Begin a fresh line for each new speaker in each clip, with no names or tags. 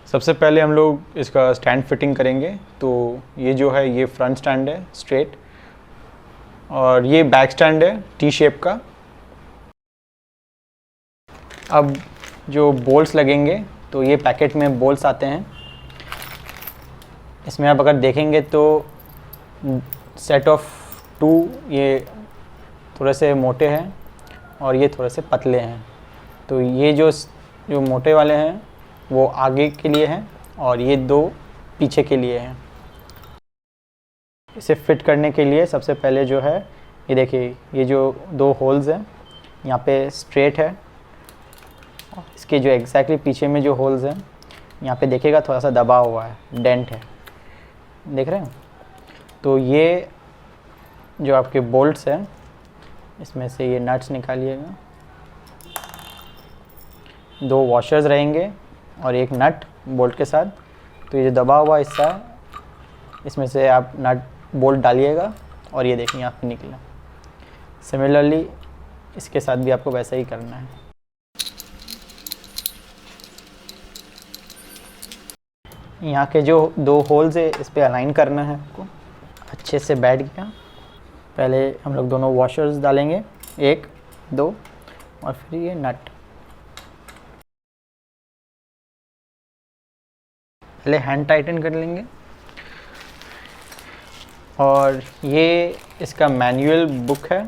सबसे पहले हम लोग इसका स्टैंड फिटिंग करेंगे। तो ये जो है ये फ्रंट स्टैंड है स्ट्रेट, और ये बैक स्टैंड है टी शेप का। अब जो बोल्ट्स लगेंगे, तो ये पैकेट में बोल्ट्स आते हैं। इसमें आप अगर देखेंगे तो सेट ऑफ 2 ये थोड़े से मोटे हैं और ये थोड़े से पतले हैं। तो ये जो मोटे वाले हैं वो आगे के लिए हैं और ये 2 पीछे के लिए हैं। इसे फिट करने के लिए सबसे पहले जो है ये देखिए, ये जो 2 होल्स हैं यहाँ पे स्ट्रेट है। इसके जो एग्जैक्टली पीछे में जो होल्स हैं यहाँ पे देखिएगा थोड़ा सा दबा हुआ है, डेंट है, देख रहे हैं। तो ये जो आपके बोल्ट्स हैं इसमें से ये नट्स निकालिएगा। 2 वॉशर्स रहेंगे और एक नट बोल्ट के साथ। तो ये जो दबा हुआ हिस्सा है इसमें से आप नट बोल्ट डालिएगा और ये देखिए यहाँ पे निकला। सिमिलरली इसके साथ भी आपको वैसा ही करना है। यहाँ के जो 2 होल्स है इस पे अलाइन करना है आपको, अच्छे से बैठ गया। पहले हम लोग दोनों वॉशर्स डालेंगे, 1 2 और फिर ये नट। पहले हैंड टाइटन कर लेंगे। और ये इसका मैनुअल बुक है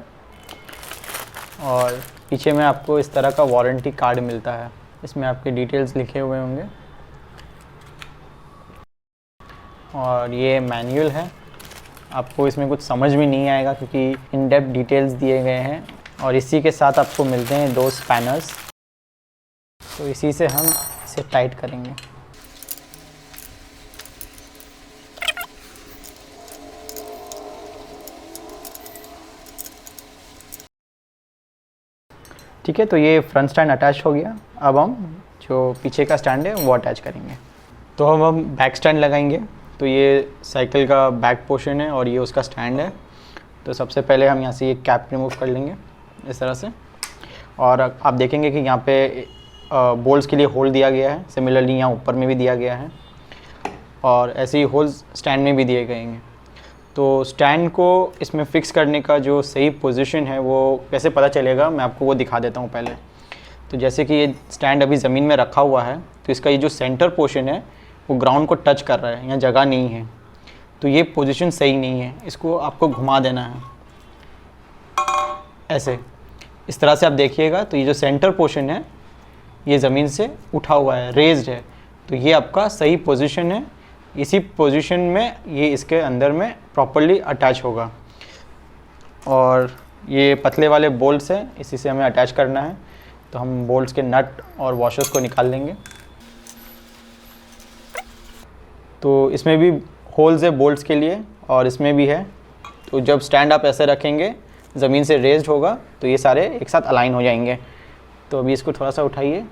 और पीछे में आपको इस तरह का वारंटी कार्ड मिलता है। इसमें आपके डिटेल्स लिखे हुए होंगे और ये मैनुअल है। आपको इसमें कुछ समझ में नहीं आएगा क्योंकि इन डेप्थ डिटेल्स दिए गए हैं। और इसी के साथ आपको मिलते हैं 2 स्पैनर्स। तो इसी से हम इसे टाइट करेंगे। ठीक है, तो ये फ्रंट स्टैंड अटैच हो गया। अब हम जो पीछे का स्टैंड है वो अटैच करेंगे। तो हम बैक स्टैंड लगाएंगे। तो ये साइकिल का बैक पोर्शन है और ये उसका स्टैंड है। तो सबसे पहले हम यहाँ से ये कैप रिमूव कर लेंगे इस तरह से। और आप देखेंगे कि यहाँ पे बोल्ट्स के लिए होल दिया गया है। सिमिलरली यहाँ ऊपर में भी दिया गया है और ऐसे ही होल्स स्टैंड में भी दिए गए हैं। तो स्टैंड को इसमें फ़िक्स करने का जो सही पोजीशन है वो कैसे पता चलेगा, मैं आपको वो दिखा देता हूँ पहले। तो जैसे कि ये स्टैंड अभी ज़मीन में रखा हुआ है, तो इसका ये जो सेंटर पोर्शन है वो ग्राउंड को टच कर रहा है, यहाँ जगह नहीं है। तो ये पोजीशन सही नहीं है, इसको आपको घुमा देना है ऐसे। इस तरह से आप देखिएगा तो ये जो सेंटर पोर्शन है ये ज़मीन से उठा हुआ है, रेज्ड है। तो ये आपका सही पोजीशन है। इसी पोजीशन में ये इसके अंदर में प्रॉपर्ली अटैच होगा। और ये पतले वाले बोल्ट्स हैं, इसी से हमें अटैच करना है। तो हम बोल्ट्स के नट और वॉशर्स को निकाल लेंगे। तो इसमें भी होल्स है बोल्ट्स के लिए और इसमें भी है। तो जब स्टैंड आप ऐसे रखेंगे ज़मीन से रेज्ड होगा तो ये सारे एक साथ अलाइन हो जाएंगे। तो अभी इसको थोड़ा सा उठाइए।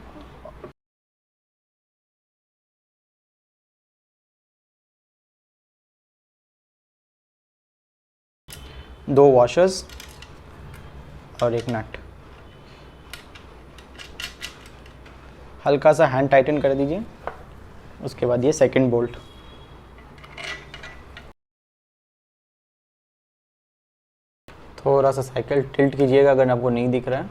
दो वॉशर्स और एक नट, हल्का सा हैंड टाइटन कर दीजिए। उसके बाद ये सेकंड बोल्ट। थोड़ा सा साइकिल टिल्ट कीजिएगा अगर आपको नहीं दिख रहा है।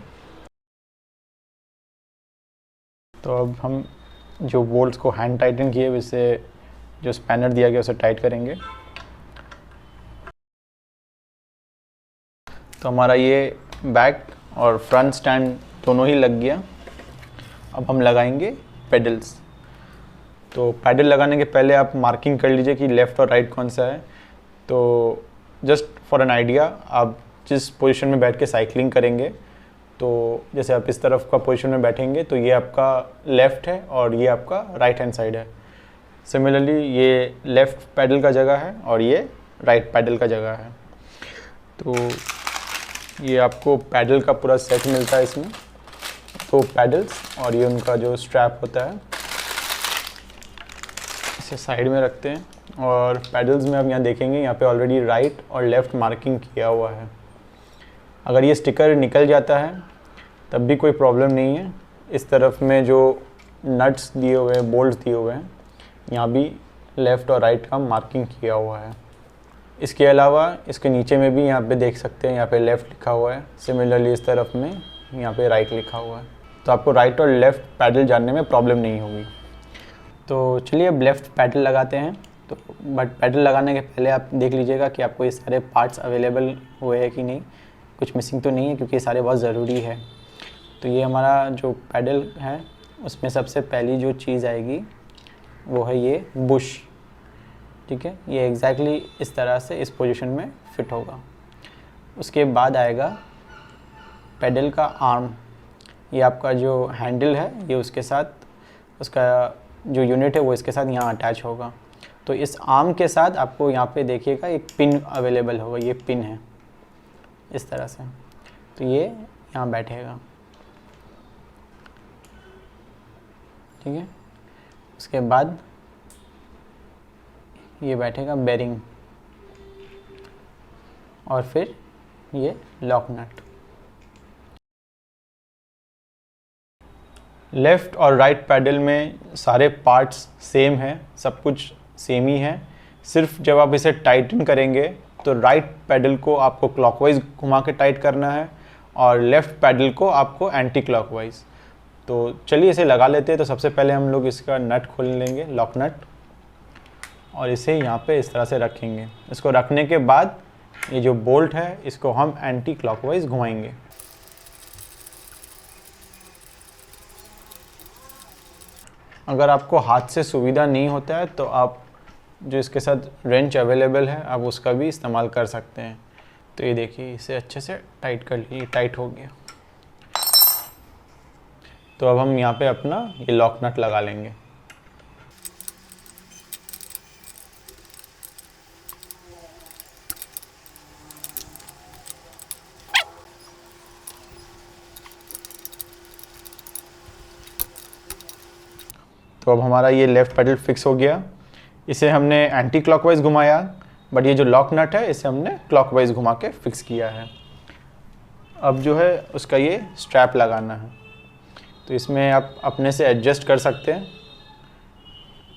तो अब हम जो बोल्ट्स को हैंड टाइटन किए वैसे जो स्पैनर दिया गया उसे टाइट करेंगे। तो हमारा ये बैक और फ्रंट स्टैंड दोनों ही लग गया। अब हम लगाएंगे पेडल्स। तो पैडल लगाने के पहले आप मार्किंग कर लीजिए कि लेफ़्ट और राइट कौन सा है। तो जस्ट फॉर एन आइडिया, आप जिस पोजीशन में बैठ के साइकिलिंग करेंगे, तो जैसे आप इस तरफ का पोजीशन में बैठेंगे तो ये आपका लेफ़्ट है और ये आपका राइट हैंड साइड है। सिमिलरली ये लेफ़्ट पैडल का जगह है और ये राइट पैडल का जगह है। तो ये आपको पैडल का पूरा सेट मिलता है इसमें, तो पैडल्स और ये उनका जो स्ट्रैप होता है। इसे साइड में रखते हैं और पैडल्स में आप यहाँ देखेंगे यहाँ पे ऑलरेडी राइट और लेफ़्ट मार्किंग किया हुआ है। अगर ये स्टिकर निकल जाता है तब भी कोई प्रॉब्लम नहीं है। इस तरफ में जो नट्स दिए हुए हैं, बोल्ट्स दिए हुए हैं, यहाँ भी लेफ़्ट और राइट का मार्किंग किया हुआ है। इसके अलावा इसके नीचे में भी यहाँ पे देख सकते हैं, यहाँ पे लेफ़्ट लिखा हुआ है। सिमिलरली इस तरफ में यहाँ पे राइट लिखा हुआ है, तो आपको राइट और लेफ़्ट पैडल जानने में प्रॉब्लम नहीं होगी। तो चलिए अब लेफ़्ट पैडल लगाते हैं। तो बट पैडल लगाने के पहले आप देख लीजिएगा कि आपको ये सारे पार्ट्स अवेलेबल हुए हैं कि नहीं, कुछ मिसिंग तो नहीं है, क्योंकि ये सारे बहुत ज़रूरी है। तो ये हमारा जो पैडल है उसमें सबसे पहली जो चीज़ आएगी वो है ये बुश। ठीक है, ये एग्जैक्टली इस तरह से इस पोजीशन में फिट होगा। उसके बाद आएगा पैडल का आर्म। ये आपका जो हैंडल है ये उसके साथ, उसका जो यूनिट है वो इसके साथ यहाँ अटैच होगा। तो इस आर्म के साथ आपको यहाँ पे देखिएगा एक पिन अवेलेबल होगा, ये पिन है इस तरह से। तो ये यहाँ बैठेगा। ठीक है, उसके बाद ये बैठेगा बेरिंग, और फिर ये लॉक नट। लेफ़्ट और राइट पैडल में सारे पार्ट्स सेम हैं, सब कुछ सेम ही है। सिर्फ जब आप इसे टाइटन करेंगे तो राइट पैडल को आपको क्लॉकवाइज घुमा के टाइट करना है और लेफ़्ट पैडल को आपको एंटी क्लॉकवाइज। तो चलिए इसे लगा लेते हैं। तो सबसे पहले हम लोग इसका नट खोल लेंगे, लॉक नट, और इसे यहाँ पे इस तरह से रखेंगे। इसको रखने के बाद ये जो बोल्ट है इसको हम एंटी क्लॉकवाइज घुमाएंगे। अगर आपको हाथ से सुविधा नहीं होता है तो आप जो इसके साथ रेंच अवेलेबल है आप उसका भी इस्तेमाल कर सकते हैं। तो ये देखिए, इसे अच्छे से टाइट कर लीजिए, टाइट हो गया। तो अब हम यहाँ पे अपना ये लॉक नट लगा लेंगे। तो अब हमारा ये लेफ़्ट पैडल फिक्स हो गया। इसे हमने एंटी क्लॉकवाइज घुमाया, बट ये जो लॉक नट है इसे हमने क्लॉकवाइज घुमा के फिक्स किया है। अब जो है उसका ये स्ट्रैप लगाना है। तो इसमें आप अपने से एडजस्ट कर सकते हैं।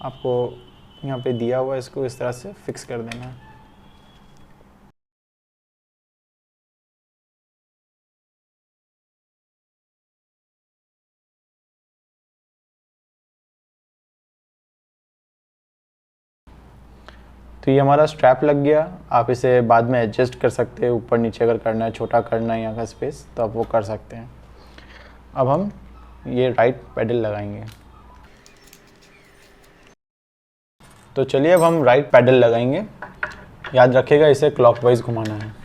आपको यहाँ पे दिया हुआ है, इसको इस तरह से फिक्स कर देना है। तो ये हमारा स्ट्रैप लग गया। आप इसे बाद में एडजस्ट कर सकते हैं, ऊपर नीचे अगर करना है, छोटा करना है यहाँ का स्पेस, तो आप वो कर सकते हैं। अब हम ये राइट पैडल लगाएंगे। तो चलिए अब हम राइट पैडल लगाएंगे। याद रखिएगा इसे क्लॉकवाइज घुमाना है।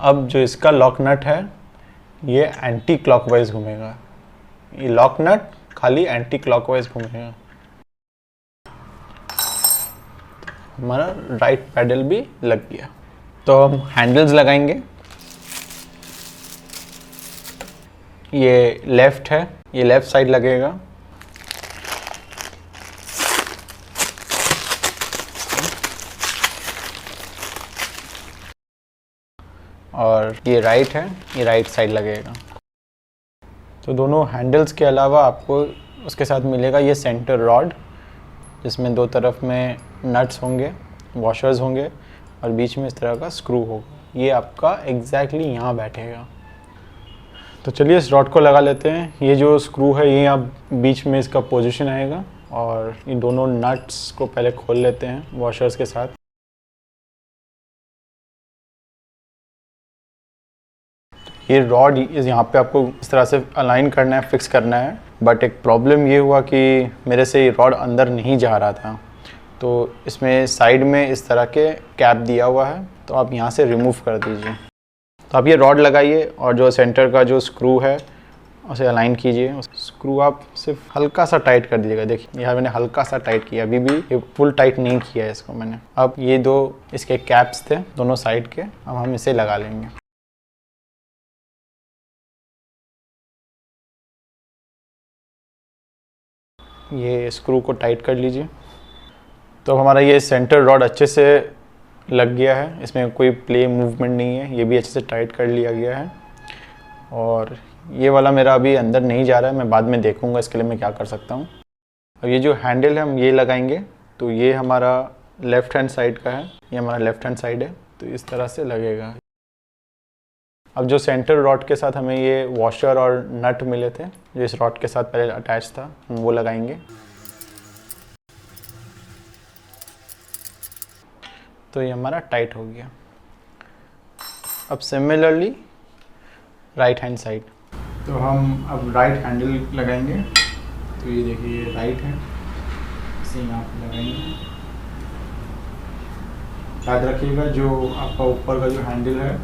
अब जो इसका लॉक नट है ये एंटी क्लॉकवाइज घूमेगा। ये लॉक नट खाली एंटी क्लॉकवाइज घूमेगा। हमारा राइट पैडल भी लग गया। तो हम हैंडल्स लगाएंगे। ये लेफ़्ट है, ये लेफ़्ट साइड लगेगा। और ये राइट है, ये राइट साइड लगेगा। तो दोनों हैंडल्स के अलावा आपको उसके साथ मिलेगा ये सेंटर रॉड, जिसमें दो तरफ में नट्स होंगे, वॉशर्स होंगे, और बीच में इस तरह का स्क्रू होगा। ये आपका एग्जैक्टली यहाँ बैठेगा। तो चलिए इस रॉड को लगा लेते हैं। ये जो स्क्रू है ये यहाँ बीच में इसका पोजीशन आएगा, और इन दोनों नट्स को पहले खोल लेते हैं वॉशर्स के साथ। ये रॉड यहाँ पे आपको इस तरह से अलाइन करना है, फिक्स करना है। बट एक प्रॉब्लम ये हुआ कि मेरे से ये रॉड अंदर नहीं जा रहा था। तो इसमें साइड में इस तरह के कैप दिया हुआ है, तो आप यहाँ से रिमूव कर दीजिए। तो आप ये रॉड लगाइए और जो सेंटर का जो स्क्रू है उसे अलाइन कीजिए। स्क्रू आप सिर्फ हल्का सा टाइट कर दीजिएगा। देखिए यहाँ मैंने हल्का सा टाइट किया, अभी भी ये फुल टाइट नहीं किया है इसको मैंने। अब ये दो इसके कैप्स थे दोनों साइड के, अब हम इसे लगा लेंगे। ये स्क्रू को टाइट कर लीजिए। तो हमारा ये सेंटर रॉड अच्छे से लग गया है, इसमें कोई प्ले मूवमेंट नहीं है, ये भी अच्छे से टाइट कर लिया गया है। और ये वाला मेरा अभी अंदर नहीं जा रहा है, मैं बाद में देखूंगा इसके लिए मैं क्या कर सकता हूँ। अब ये जो हैंडल है हम ये लगाएंगे, तो ये हमारा लेफ़्ट हैंड साइड का है, ये हमारा लेफ़्ट हैंड साइड है, तो इस तरह से लगेगा। अब जो सेंटर रॉड के साथ हमें ये वॉशर और नट मिले थे, जो इस रॉड के साथ पहले अटैच था, हम वो लगाएंगे। तो ये हमारा टाइट हो गया। अब सिमिलरली राइट हैंड साइड, तो हम अब राइट हैंडल लगाएंगे। तो ये देखिए ये राइट है, इसे यहाँ पे लगाएंगे। याद रखिएगा जो आपका ऊपर का जो हैंडल है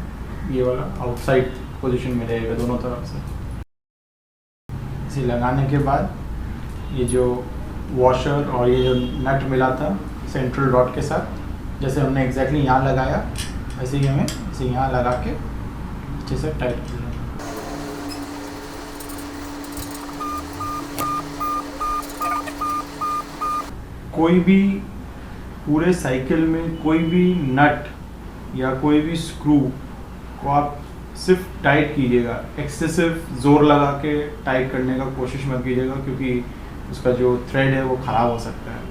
ये वाला आउटसाइड पोजीशन में रहेगा दोनों तरफ से। इसे लगाने के बाद ये जो वॉशर और ये जो नट मिला था सेंट्रल रॉड के साथ, जैसे हमने एग्जैक्टली यहाँ लगाया वैसे ही हमें इसे यहाँ लगा के अच्छे से टाइट कर लेना। कोई भी पूरे साइकिल में कोई भी नट या कोई भी स्क्रू को आप सिर्फ टाइट कीजिएगा, एक्सेसिव ज़ोर लगा के टाइट करने का कोशिश मत कीजिएगा, क्योंकि उसका जो थ्रेड है वो ख़राब हो सकता है।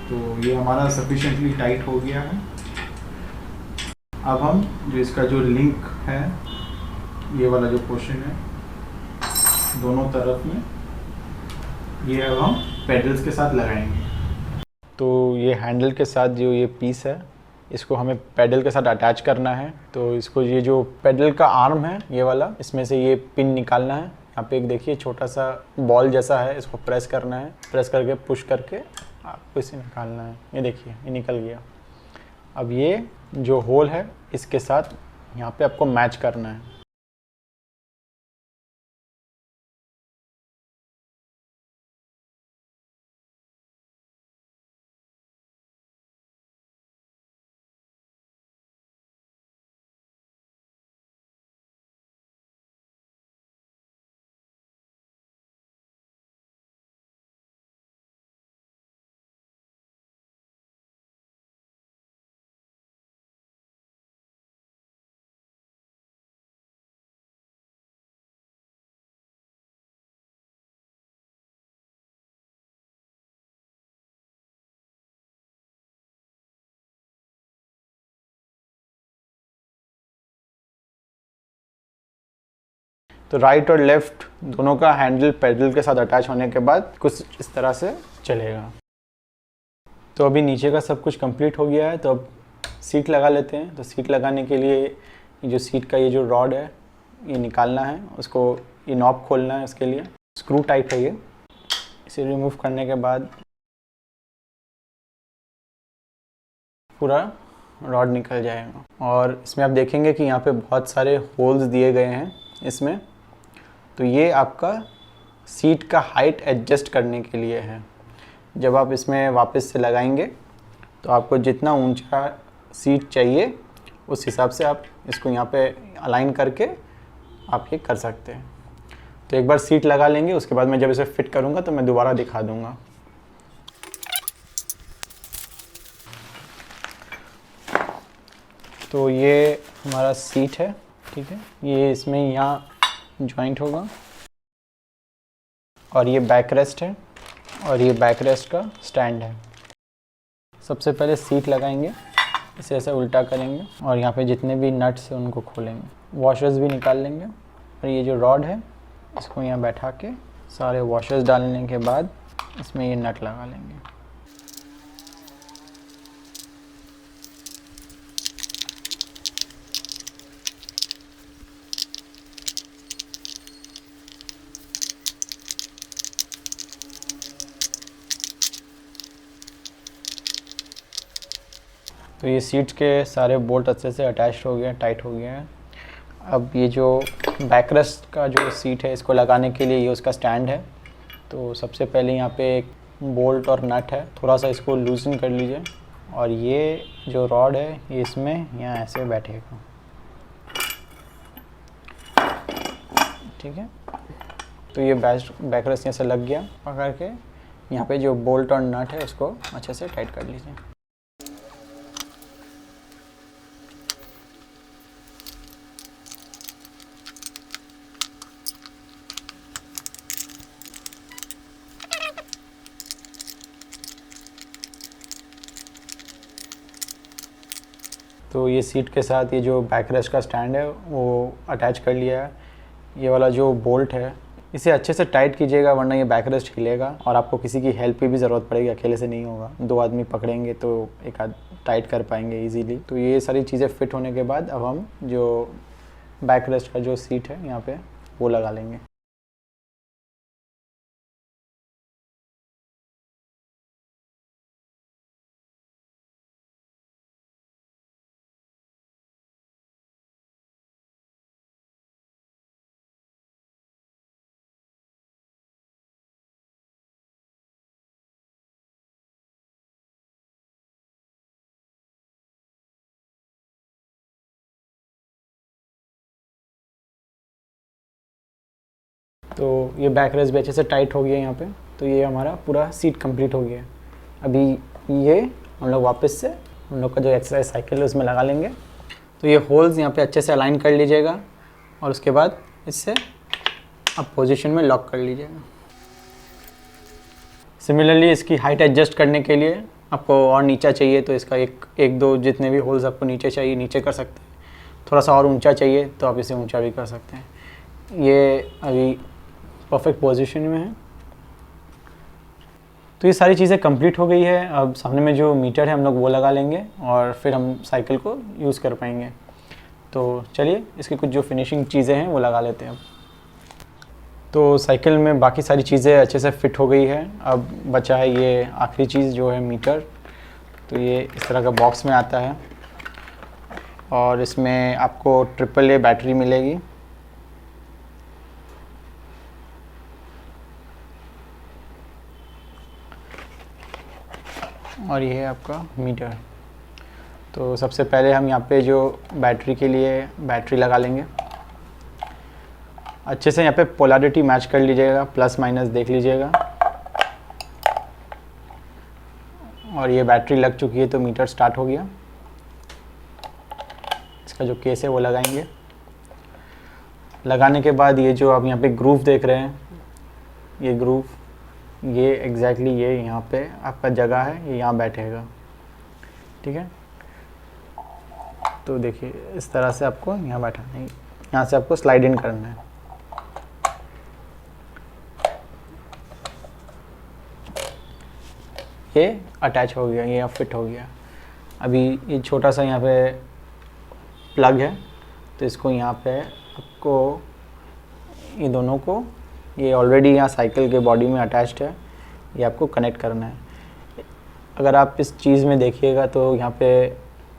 तो ये हमारा सफिशिएंटली टाइट हो गया है। अब हम जो इसका जो लिंक है, ये वाला जो पोर्शन है दोनों तरफ में, ये अब हम पेडल्स के साथ लगाएंगे। तो ये हैंडल के साथ जो ये पीस है इसको हमें पेडल के साथ अटैच करना है। तो इसको ये जो पेडल का आर्म है ये वाला, इसमें से ये पिन निकालना है। यहाँ पे एक देखिए छोटा सा बॉल जैसा है, इसको प्रेस करना है, प्रेस करके पुश करके आपको इसे निकालना है। ये देखिए ये निकल गया। अब ये जो होल है इसके साथ यहाँ पे आपको मैच करना है। तो राइट और लेफ़्ट दोनों का हैंडल पेडल के साथ अटैच होने के बाद कुछ इस तरह से चलेगा। तो अभी नीचे का सब कुछ कंप्लीट हो गया है, तो अब सीट लगा लेते हैं। तो सीट लगाने के लिए ये जो सीट का ये जो रॉड है ये निकालना है, उसको ये नॉब खोलना है। इसके लिए स्क्रू टाइप है ये, इसे रिमूव करने के बाद पूरा रॉड निकल जाएगा। और इसमें आप देखेंगे कि यहाँ पे बहुत सारे होल्स दिए गए हैं इसमें। तो ये आपका सीट का हाइट एडजस्ट करने के लिए है। जब आप इसमें वापस से लगाएंगे तो आपको जितना ऊंचा सीट चाहिए उस हिसाब से आप इसको यहाँ पे अलाइन करके आप ये कर सकते हैं। तो एक बार सीट लगा लेंगे, उसके बाद मैं जब इसे फिट करूँगा तो मैं दोबारा दिखा दूँगा। तो ये हमारा सीट है, ठीक है। ये इसमें यहाँ जॉइंट होगा और ये बैक रेस्ट है और ये बैक रेस्ट का स्टैंड है। सबसे पहले सीट लगाएंगे, इसे ऐसे उल्टा करेंगे और यहाँ पे जितने भी नट्स हैं उनको खोलेंगे, वॉशर्स भी निकाल लेंगे। और ये जो रॉड है इसको यहाँ बैठा के सारे वॉशर्स डालने के बाद इसमें ये नट लगा लेंगे। तो ये सीट्स के सारे बोल्ट अच्छे से अटैच हो गए हैं, टाइट हो गए हैं। अब ये जो बैक रेस्ट का जो सीट है इसको लगाने के लिए ये उसका स्टैंड है। तो सबसे पहले यहाँ पे एक बोल्ट और नट है, थोड़ा सा इसको लूजन कर लीजिए और ये जो रॉड है ये इसमें यहाँ ऐसे बैठेगा, ठीक है। तो ये बैक रेस्ट यहाँ से लग गया, पकड़ के यहाँ पे जो बोल्ट और नट है उसको अच्छे से टाइट कर लीजिए। तो ये सीट के साथ ये जो बैक रेस्ट का स्टैंड है वो अटैच कर लिया है। ये वाला जो बोल्ट है इसे अच्छे से टाइट कीजिएगा, वरना ये बैक रेस्ट हिलेगा और आपको किसी की हेल्प की भी ज़रूरत पड़ेगी, अकेले से नहीं होगा। 2 आदमी पकड़ेंगे तो एक आध टाइट कर पाएंगे इजीली। तो ये सारी चीज़ें फिट होने के बाद अब हम जो बैक रेस्ट का जो सीट है यहाँ पे वो लगा लेंगे। तो ये बैक रेस्ट भी अच्छे से टाइट हो गया है यहाँ पे। तो ये हमारा पूरा सीट कंप्लीट हो गया है। अभी ये हम लोग वापस से हम लोग का जो एक्सरसाइज साइकिल है उसमें लगा लेंगे। तो ये होल्स यहाँ पे अच्छे से अलाइन कर लीजिएगा और उसके बाद इससे आप पोजीशन में लॉक कर लीजिएगा। सिमिलरली इसकी हाइट एडजस्ट करने के लिए आपको और नीचा चाहिए तो इसका एक दो जितने भी होल्स आपको नीचे चाहिए नीचे कर सकते हैं। थोड़ा सा और ऊंचा चाहिए तो आप इसे ऊंचा भी कर सकते हैं। ये अभी परफेक्ट पोजीशन में है। तो ये सारी चीज़ें कंप्लीट हो गई है। अब सामने में जो मीटर है हम लोग वो लगा लेंगे और फिर हम साइकिल को यूज़ कर पाएंगे। तो चलिए इसकी कुछ जो फिनिशिंग चीज़ें हैं वो लगा लेते हैं अब। तो साइकिल में बाकी सारी चीज़ें अच्छे से फिट हो गई है। अब बचा है ये आखिरी चीज़ जो है मीटर। तो ये इस तरह का बॉक्स में आता है और इसमें आपको AAA बैटरी मिलेगी। और ये है आपका मीटर। तो सबसे पहले हम यहाँ पे जो बैटरी के लिए बैटरी लगा लेंगे। अच्छे से यहाँ पे पोलैरिटी मैच कर लीजिएगा, प्लस माइनस देख लीजिएगा। और ये बैटरी लग चुकी है तो मीटर स्टार्ट हो गया। इसका जो केस है वो लगाएंगे। लगाने के बाद ये जो आप यहाँ पे ग्रूव देख रहे हैं, ये ग्रूव ये एग्जैक्टली ये यहाँ पे आपका जगह है, ये यहाँ बैठेगा। ठीक है, तो देखिए इस तरह से आपको यहाँ बैठाना है, यहाँ से आपको स्लाइड इन करना है। ये अटैच हो गया, ये अब फिट हो गया। अभी ये छोटा सा यहाँ पे प्लग है तो इसको यहाँ पे आपको ये दोनों को, ये ऑलरेडी यहाँ साइकिल के बॉडी में अटैच्ड है, ये आपको कनेक्ट करना है। अगर आप इस चीज़ में देखिएगा तो यहाँ पे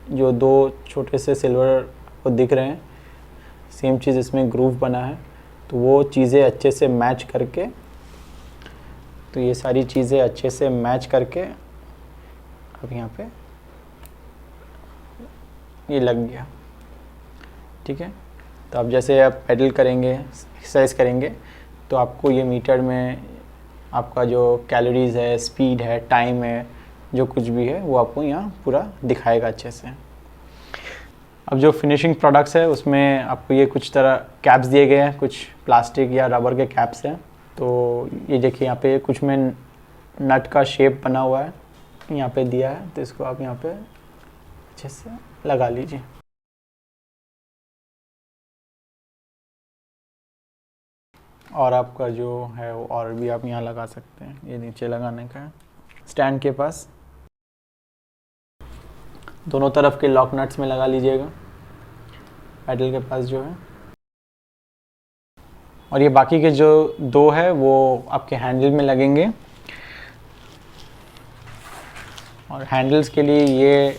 जो 2 छोटे से सिल्वर को दिख रहे हैं, सेम चीज़ इसमें ग्रूव बना है। तो वो चीज़ें अच्छे से मैच करके, तो ये सारी चीज़ें अच्छे से मैच करके अब यहाँ पे ये लग गया। ठीक है, तो अब जैसे आप पेडल करेंगे, एक्सरसाइज करेंगे, तो आपको ये मीटर में आपका जो कैलोरीज़ है, स्पीड है, टाइम है, जो कुछ भी है वो आपको यहाँ पूरा दिखाएगा अच्छे से। अब जो फिनिशिंग प्रोडक्ट्स है उसमें आपको ये कुछ तरह कैप्स दिए गए हैं, कुछ प्लास्टिक या रबर के कैप्स हैं। तो ये देखिए यहाँ पे कुछ में नट का शेप बना हुआ है, यहाँ पे दिया है, तो इसको आप यहाँ पे अच्छे से लगा लीजिए। और आपका जो है वो और भी आप यहाँ लगा सकते हैं, ये नीचे लगाने का है स्टैंड के पास। दोनों तरफ के लॉक नट्स में लगा लीजिएगा पैडल के पास जो है। और ये बाकी के जो 2 है वो आपके हैंडल में लगेंगे। और हैंडल्स के लिए ये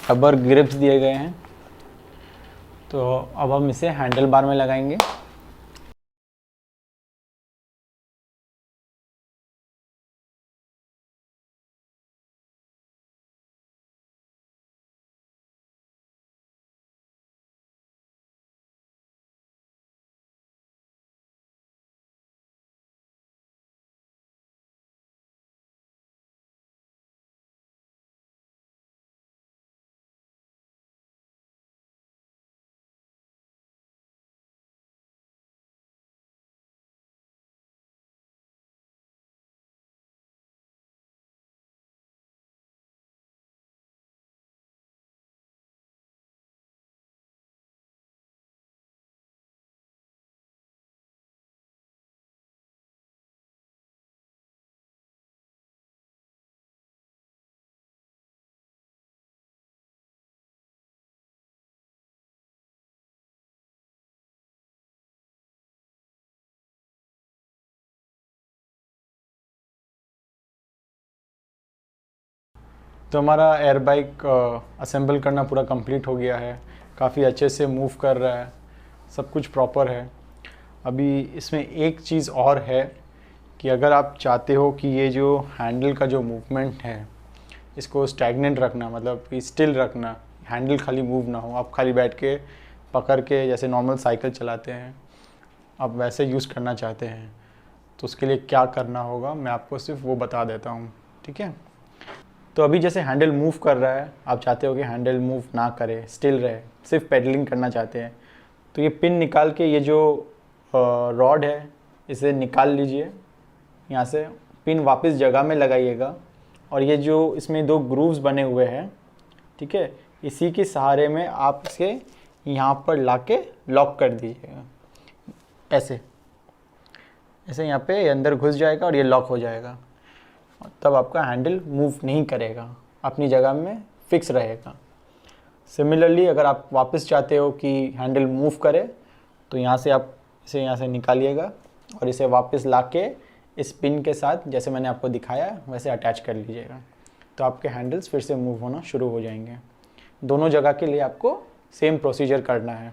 रबर ग्रिप्स दिए गए हैं। तो अब हम इसे हैंडल बार में लगाएंगे। तो हमारा एयर बाइक असेंबल करना पूरा कंप्लीट हो गया है, काफ़ी अच्छे से मूव कर रहा है, सब कुछ प्रॉपर है। अभी इसमें एक चीज़ और है कि अगर आप चाहते हो कि ये जो हैंडल का जो मूवमेंट है इसको स्टैग्नेंट रखना, मतलब कि स्टिल रखना, हैंडल खाली मूव ना हो, आप खाली बैठ के पकड़ के जैसे नॉर्मल साइकिल चलाते हैं आप वैसे यूज़ करना चाहते हैं, तो उसके लिए क्या करना होगा मैं आपको सिर्फ वो बता देता हूँ, ठीक है। तो अभी जैसे हैंडल मूव कर रहा है, आप चाहते हो कि हैंडल मूव ना करे, स्टिल रहे, सिर्फ पेडलिंग करना चाहते हैं, तो ये पिन निकाल के ये जो रॉड है इसे निकाल लीजिए यहाँ से, पिन वापस जगह में लगाइएगा और ये जो इसमें 2 ग्रूव्स बने हुए हैं, ठीक है, इसी के सहारे में आप इसे यहाँ पर लाके लॉक कर दीजिएगा, ऐसे ऐसे यहाँ पे अंदर घुस जाएगा और ये लॉक हो जाएगा, तब आपका हैंडल मूव नहीं करेगा, अपनी जगह में फिक्स रहेगा। सिमिलरली अगर आप वापस चाहते हो कि हैंडल मूव करे तो यहाँ से आप इसे यहाँ से निकालिएगा और इसे वापस लाके इस पिन के साथ जैसे मैंने आपको दिखाया वैसे अटैच कर लीजिएगा, तो आपके हैंडल्स फिर से मूव होना शुरू हो जाएंगे। दोनों जगह के लिए आपको सेम प्रोसीजर करना है।